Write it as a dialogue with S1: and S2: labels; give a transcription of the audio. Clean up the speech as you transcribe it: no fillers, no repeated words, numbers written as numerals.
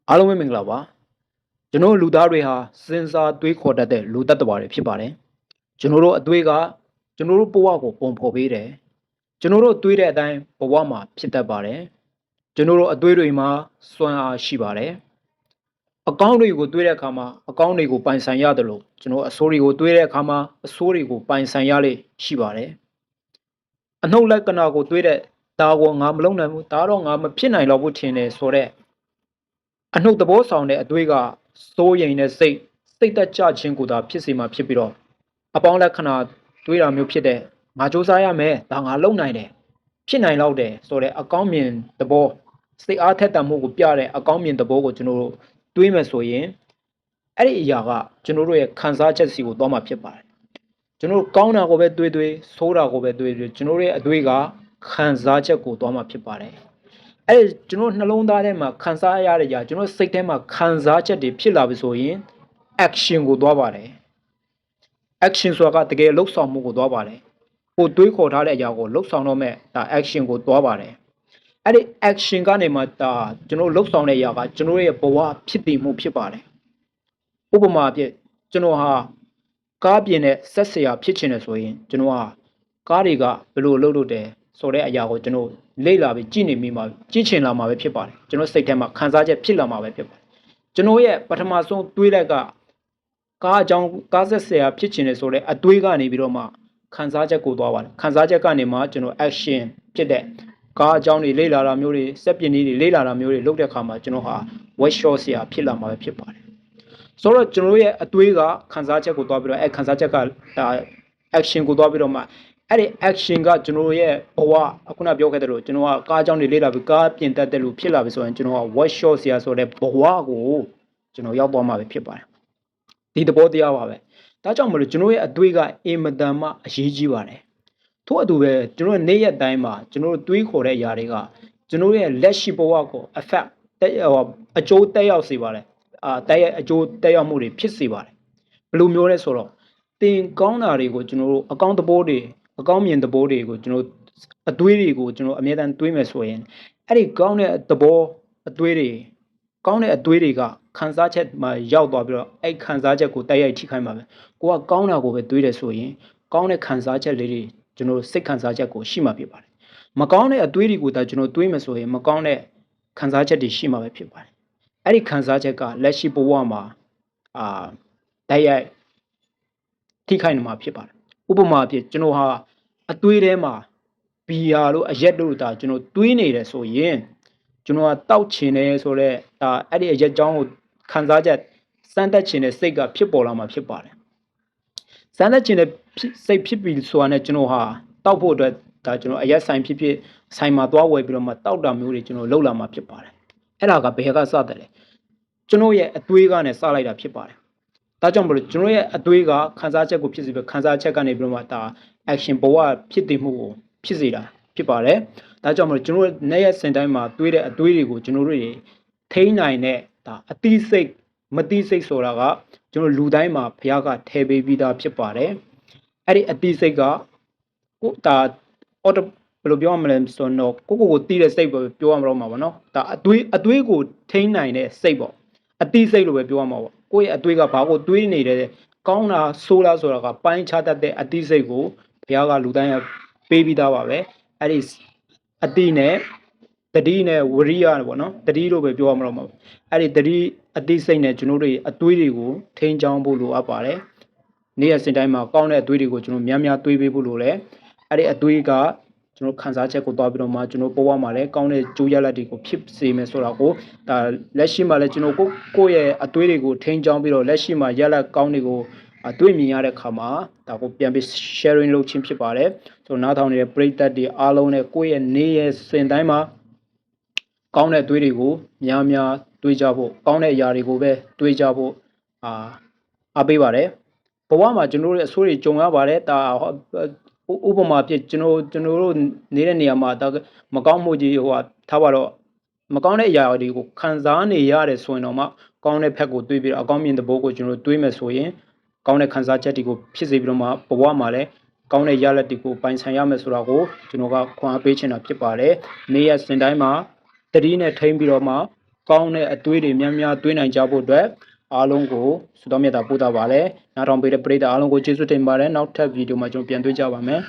S1: အားလုံးပဲမင်္ဂလာပါကျွန်တော်လူသားတွေဟာစဉ်းစားတွေးခေါ်တတ်တဲ့လူတ attva တွေဖြစ်ပါတယ်ကျွန်တော်တို့အတွေးကကျွန်တော်တို့ဘဝကိုပုံဖော်ပေးတယ်ကျွန်တော်တို့တွေးတဲ့အတိုင်းဘဝမှာဖြစ်တတ်ပါတယ်ကျွန်တော်တို့အတွေးတွေမှာစွမ်းအားရှိပါတယ်အကောင်းတွေကိုတွေးတဲ့အခါမှာအကောင်းတွေကိုပိုင်ဆိုင်ရတယ်လို့ကျွန်တော်အဆိုးတွေကိုတွေးတဲ့အခါမှာအဆိုးတွေကိုပိုင်ဆိုင်ရလေရှိပါတယ်အနှုတ်လက္ခဏာကိုတွေးတဲ့ဒါကိုငါမလုပ်နိုင်ဘူးဒါတော့ငါမဖြစ်နိုင်တော့ဘူးထင်တယ်ဆိုတော့အနှုတ်သဘောဆောင်တဲ့အတွေးကစိုးရိမ်တဲ့စိတ်သက်ကြခြင်းကိုသာဖြစ်စေမှာဖြစ်ပြီးတော့အပေါင်းလက္ခဏာတွေးတာမျိုးဖြစ်တဲ့ငါစူးစမ်းရမယ်ဒါငါလုပ်နိုင်တယ်ဖြစ်နိုင်တော့တယ်ဆိုတဲ့အကောင်းမြင်သဘောစိတ်အားထက်သန်မှုကိုပြတဲ့အကောင်းမြင်သဘောကိုကျွန်တော်တို့တွေးမယ်ဆိုရင်အဲ့ဒီအရာကကျွန်တော်တို့ရဲ့ခံစားချက်စီကိုသွားမှာဖြစ်ပါတယ်ကျွန်တော်တို့ကောင်းတာကိုပဲတွေးဆိုးတာကိုပဲတွေးကျွန်တော်တို့ရဲ့အတွေးကခံစားချက်ကိုသွားမှာဖြစ်ပါတယ်အဲ့ကျွန်တော်နှလုံးသားထဲမှာခံစားရတဲ့ຢာကျွန်တော်စိတ်ထဲမှာခံစားချက်တွေဖြစ်လာပြီဆိုရင် action ကိုသွားပါတယ် action ဆိုတာကတကယ်လှုပ်ဆောင်မှုကိုသွားပါတယ်ကိုတွေးခေါ်ထားတဲ့အရာကိုလှုပ်ဆောင်တော့မဲ့ဒါ action ကိုသွားပါတယ်အဲ့ဒီ action ကနေမှဒါကျွန်တော်လှုပ်ဆောင်တဲ့အရာကကျွန်တော်ရဲ့ဘဝဖြစ်တည်မှုဖြစ်ပါတယ်ဥပမာအဖြစ်ကျွန်တော်ဟာကားပြင်နဲ့ဆက်ဆရာဖြစ်ချင်တယ်ဆိုရင်ကျွန်တော်ဟာကားတွေကဘယ်လိုလှုပ်လို့တယ်ဆိုတဲ့အရာကိုကျွန်တော်လေ့လာပြီးကြည့်နေမိမှာကြည့်ချင်လာမှာပဲဖြစ်ပါတယ်ကျွန်တော်စိတ်ထဲမှာခံစားချက်ဖြစ်လာမှာပဲဖြစ်ပါတယ်ကျွန်တော်ရဲ့ပထမဆုံးတွေးလိုက်ကကားအကြောင်းကားဆက်ဆရာဖြစ်ချင်တယ်ဆိုတဲ့အတွေးကနေပြီးတော့မှခံစားချက်ကိုသွားပါတယ်ခံစားချက်ကနေမှကျွန်တော် action ဖြစ်တဲ့ကားအကြောင်းတွေလေ့လာတာမျိုးတွေစက်ပြင်တွေလေ့လာတာမျိုးတွေလုပ်တဲ့အခါမှာကျွန်တော်ဟာ workshop ဆရာဖြစ်လာမှာပဲဖြစ်ပါတယ်ဆိုတော့ကျွန်တော်ရဲ့အတွေးကခံစားချက်ကိုသွားပြီးတော့ခံစားချက်ကဒါ action ကိုသွားပြီးတော့မှအဲ့ဒီ action ကကျွန်တော်ရဲ့ဘဝအခုနပြောခဲ့တဲ့လို့ကျွန်တော်ကကားအကြောင်းတွေလေ့လာပြီးကားပြင်တတ်တဲ့လူဖြစ်လာပြီဆိုရင်ကျွန်တော်က workshop ဆရာဆိုတဲ့ဘဝကိုကျွန်တော်ရောက်သွားမှာပဲဖြစ်ပါတယ်ဒီသဘောတရားပါပဲဒါကြောင့်မလို့ကျွန်တော်ရဲ့အတွေးကအင်မတန်မှအရေးကြီးပါတယ်ထို့အတူပဲကျွန်တော်နေ့ရက်တိုင်းမှာကျွန်တော်တွေးခေါ်တဲ့အရာတွေကကျွန်တော်ရဲ့လက်ရှိဘဝကို effect အကျိုးတက်ရောက်စေပါတယ်တက်ရဲ့အကျိုးတက်ရောက်မှုတွေဖြစ်စေပါတယ်ဘယ်လိုမျိုးလဲဆိုတော့တင်ကောင်းတာတွေကိုကျွန်တော်တို့အကောင်းသဘောတွေအကောင်းမြင်သဘောတွေကိုကျွန်တော်အတွေးတွေကိုကျွန်တော်အမြဲတမ်းတွေးမယ်ဆိုရင်အဲ့ဒီကောင်းတဲ့သဘောအတွေးတွေကောင်းတဲ့အတွေးတွေကခံစားချက်မှာရောက်သွားပြီးတော့အဲ့ခံစားချက်ကိုတိုက်ရိုက်ထိခိုက်မှာပဲကိုကကောင်းတာကိုပဲတွေးတယ်ဆိုရင်ကောင်းတဲ့ခံစားချက်လေးတွေကျွန်တော်စိတ်ခံစားချက်ကိုရှိမှာဖြစ်ပါတယ်မကောင်းတဲ့အတွေးတွေကိုဒါကျွန်တော်တွေးမယ်ဆိုရင်မကောင်းတဲ့ခံစားချက်တွေရှိမှာပဲဖြစ်ပါတယ်အဲ့ဒီခံစားချက်ကလက်ရှိဘဝမှာတိုက်ရိုက်ထိခိုက်နေမှာဖြစ်ပါတယ်ဥပမာအဖြစ်ကျွန်တော်ဟာအတွေးထဲမှာဘီယာလို့အရက်လို့ဒါကျွန်တော်တွေးနေတယ်ဆိုရင်ကျွန်တော်ကတောက်ချင်တယ်ဆိုတော့ဒါအဲ့ဒီအရက်ကြောင်းကိုခံစားချက်စမ်းတက်ချင်တဲ့စိတ်ကဖြစ်ပေါ်လာမှာဖြစ်ပါတယ်စမ်းတက်ချင်တဲ့စိတ်ဖြစ်ပြီးဆိုတာနဲ့ကျွန်တော်ဟာတောက်ဖို့အတွက်ဒါကျွန်တော်အရက်ဆိုင်ဖြစ်ဆိုင်မှာသွားဝယ်ပြီးတော့မှတောက်တာမျိုးတွေကျွန်တော်လှုပ်လာမှာဖြစ်ပါတယ်အဲ့ဒါကဘယ်ကစတယ်လဲကျွန်တော်ရဲ့အတွေးကနေစလိုက်တာဖြစ်ပါတယ်ဒါကြောင့်မလို့ကျွန်တော်ရဲ့အတွေးကခံစားချက်ကိုဖြစ်စေပြီးခံစားချက်ကနေပြီးတော့မှဒါ action ဘဝဖြစ်တည်မှုကိုဖြစ်စေတာဖြစ်ပါတယ်ဒါကြောင့်မလို့ကျွန်တော်နေ့ရက်စင်တိုင်းမှာတွေးတဲ့အတွေးတွေကိုကျွန်တော်တို့ထိန်းနိုင်တဲ့ဒါအတိစိတ်မတိစိတ်ဆိုတာကကျွန်တော်လူတိုင်းမှာဘုရားကထည့်ပေးပြီးသားဖြစ်ပါတယ်အဲ့ဒီအတိစိတ်ကကိုဒါအော်ဘယ်လိုပြောရမလဲဆိုတော့ကိုတီးတဲ့စိတ်ပဲပြောရမှာတော့မှာပေါ့နော်ဒါအတွေးကိုထိန်းနိုင်တဲ့စိတ်ပေါ့အတိစိတ်လို့ပဲပြောရမှာပေါ့ကိုယ့်ရဲ့အတွေးကဘာကိုတွေးနေတယ်ကောင်းတာဆိုးလားဆိုတာကပိုင်းခြားတတ်တဲ့အတိစိတ်ကိုဘုရားကလူတိုင်းပေးပြီးသားပါပဲအဲ့ဒီအတိနဲ့တတိနဲ့ဝရိယပေါ့နော်တတိလို့ပဲပြောရမှာတော့မှာအဲ့ဒီတတိအတိစိတ်နဲ့ကျွန်တော်တို့အတွေးတွေကိုထိန်းချောင်းဖို့လိုအပ်ပါတယ်နေ့ရက်စဉ်တိုင်းမှာကောင်းတဲ့အတွေးတွေကိုကျွန်တော်များများတွေးပေးဖို့လိုလဲအဲ့ဒီအတွေးကကျွန်တော်ခံစားချက်ကိုတွားပြီးတော့မှကျွန်တော်ဘဝမှာလည်းကောင်းတဲ့ကြိုးရလဒ်တွေကိုဖြစ်စေမယ်ဆိုတာကိုဒါလက်ရှိမှာလည်းကျွန်တော်ကိုယ့်ရဲ့အတွေးတွေကိုထိန်းချောင်းပြီးတော့လက်ရှိမှာရလဒ်ကောင်းတွေကိုတွေ့မြင်ရတဲ့အခါမှာဒါကိုပြန်ပြီး sharing လုပ်ခြင်းဖြစ်ပါတယ်ဆိုတော့နားထောင်နေတဲ့ပရိသတ်တွေအားလုံးနဲ့ကိုယ့်ရဲ့နေ့ရက်စဉ်တိုင်းမှာကောင်းတဲ့အတွေးတွေကိုများများတွေးကြဖို့ကောင်းတဲ့အရာတွေကိုပဲတွေးကြဖို့အားပေးပါတယ်ဘဝမှာကျွန်တော်တို့အဆိုးတွေကြုံရပါတယ်ဒါဥပမာဖြစ်ကျွန်တော်တို့နေတဲ့နေရာမှာဒါမကောင်းမှုကြီးထားပါတော့မကောင်းတဲ့အရာတွေကိုခံစားနေရတယ်ဆိုရင်တော့မှကောင်းတဲ့ဘက်ကိုတွေးပြီးတော့အကောင်းမြင်တဲ့ဘိုးကိုကျွန်တော်တွေးမယ်ဆိုရင်ကောင်းတဲ့ခံစားချက်တွေကိုဖြစ်စေပြီးတော့မှဘဝမှာလည်းကောင်းတဲ့ရလဒ်တွေကိုပိုင်ဆိုင်ရမယ်ဆိုတာကိုကျွန်တော်ကခွန်အားပေးချင်တာဖြစ်ပါတယ်နေ့ရက်စဉ်တိုင်းမှာတတိနဲ့ထိန်းပြီးတော့မှ ကောင်းတဲ့အသွေးတွေများများသွေးနိုင်ကြဖို့အတွက်အားလုံးကိုဆုတောင်းမြတ်တာပို့တာပါလဲနောက်ထောင်ပေးတဲ့ပရိသတ်အားလုံးကိုကျေးဇူးတင်ပါတယ်နောက်ထပ်ဗီဒီယိုမှာကျွန်တော်ပြန်တွေ့ကြပါမယ်